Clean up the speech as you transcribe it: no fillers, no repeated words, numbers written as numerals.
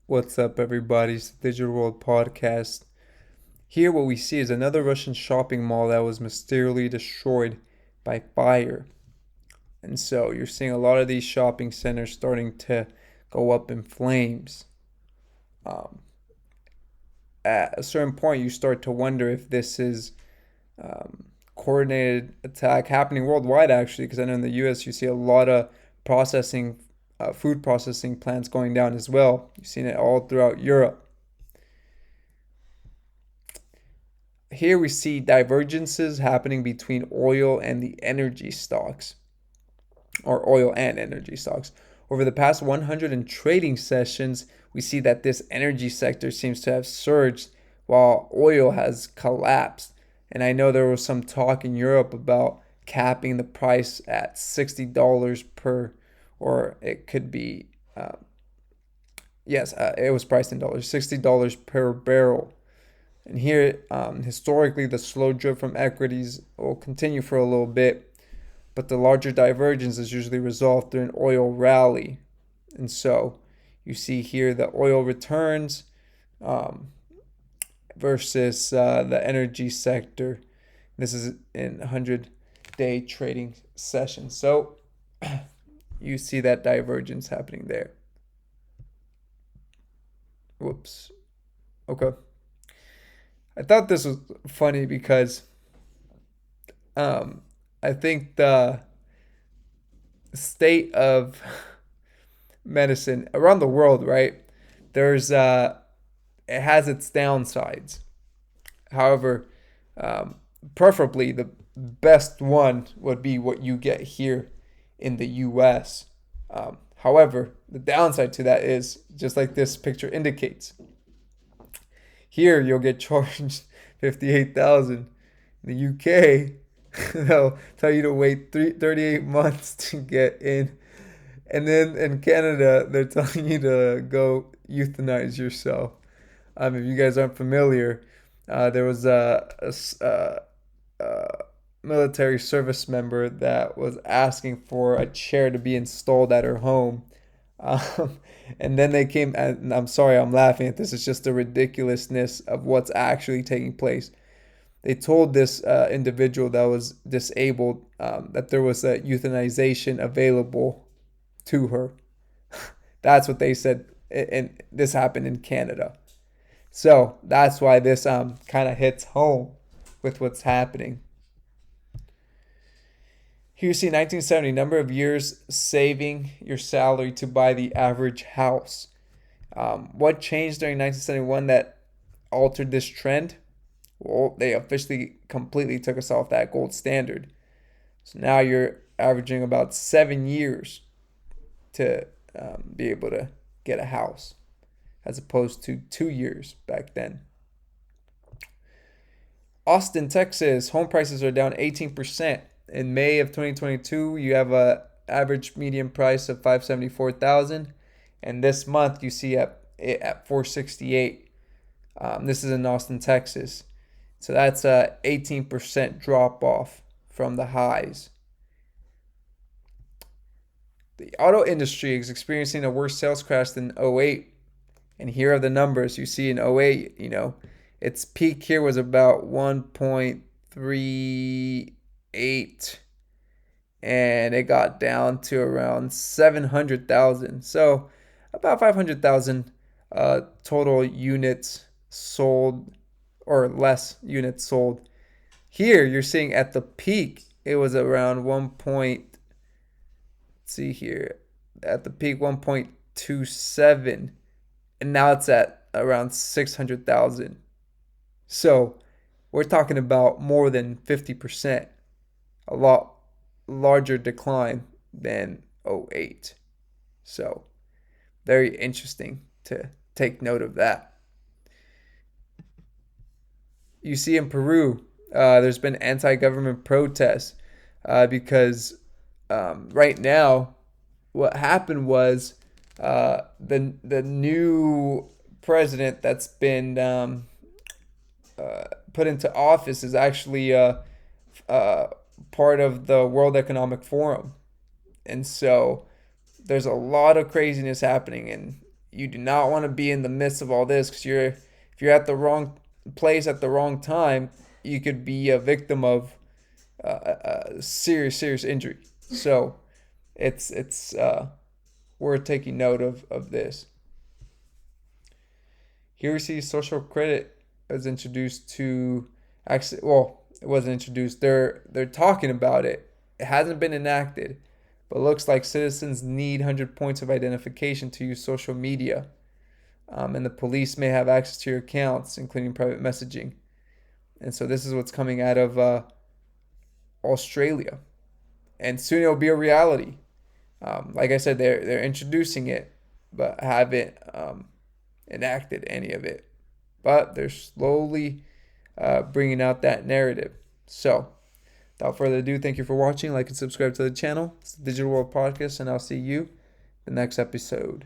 What's up, everybody? It's the Digital World Podcast. Here, what we see is another Russian shopping mall that was mysteriously destroyed by fire. And so you're seeing a lot of these shopping centers starting to go up in flames. Um, at a certain point, you start to wonder if this is coordinated attack happening worldwide, actually, because I know in the US you see a lot of processing, food processing plants going down as well. You've seen it all throughout Europe. Here we see divergences happening between oil and the energy stocks, or oil and energy stocks. Over the past 100 trading sessions, we see that this energy sector seems to have surged while oil has collapsed. And I know there was some talk in Europe about capping the price at $60 per, or it could be, yes, it was priced in dollars, $60 per barrel. And here, historically, the slow drip from equities will continue for a little bit, but the larger divergence is usually resolved through an oil rally. And so you see here the oil returns um, versus the energy sector. This is in 100-day trading session. So you see that divergence happening there. Whoops. Okay. I thought this was funny because um, I think the state of medicine around the world, right? There's it has its downsides. However, um, preferably the best one would be what you get here in the U.S. However, the downside to that is just like this picture indicates. Here you'll get charged 58,000. In the UK, they'll tell you to wait 38 months to get in. And then in Canada, they're telling you to go euthanize yourself. If you guys aren't familiar, there was a military service member that was asking for a chair to be installed at her home. Um, and then they came, and I'm sorry, I'm laughing at this. It's just the ridiculousness of what's actually taking place. They told this individual that was disabled that there was a euthanization available to her. That's what they said, and this happened in Canada. So that's why this kind of hits home with what's happening. Here you see 1970 number of years saving your salary to buy the average house. What changed during 1971 that altered this trend? Well, they officially completely took us off that gold standard. So now you're averaging about 7 years to be able to get a house, as opposed to 2 years back then. Austin, Texas, home prices are down 18%. In May of 2022, you have a average median price of 574,000, and this month you see it at 468. This is in Austin, Texas. So that's a 18% drop off from the highs. The auto industry is experiencing a worse sales crash than '08. And here are the numbers. You see in '08, its peak here was about 1.38, and it got down to around 700,000. So about 500,000 total units sold, or less units sold. Here you're seeing at the peak it was around 1. See here, at the peak 1.27, and now it's at around 600,000. So we're talking about more than 50%, a lot larger decline than '08. So very interesting to take note of that. You see in Peru, there's been anti-government protests because right now, what happened was the new president that's been put into office is actually uh, part of the World Economic Forum, and so there's a lot of craziness happening, and you do not want to be in the midst of all this, because if you're at the wrong place at the wrong time, you could be a victim of serious injury. So it's worth taking note of this. Here we see social credit was introduced to, actually, well, it wasn't introduced. They're talking about it. It hasn't been enacted, but looks like citizens need 100 points of identification to use social media. And the police may have access to your accounts, including private messaging. And so this is what's coming out of Australia, and soon it'll be a reality. Like I said, they're introducing it, but haven't enacted any of it. But they're slowly bringing out that narrative. So, without further ado, thank you for watching. Like and subscribe to the channel. It's the Digital World Podcast, and I'll see you in the next episode.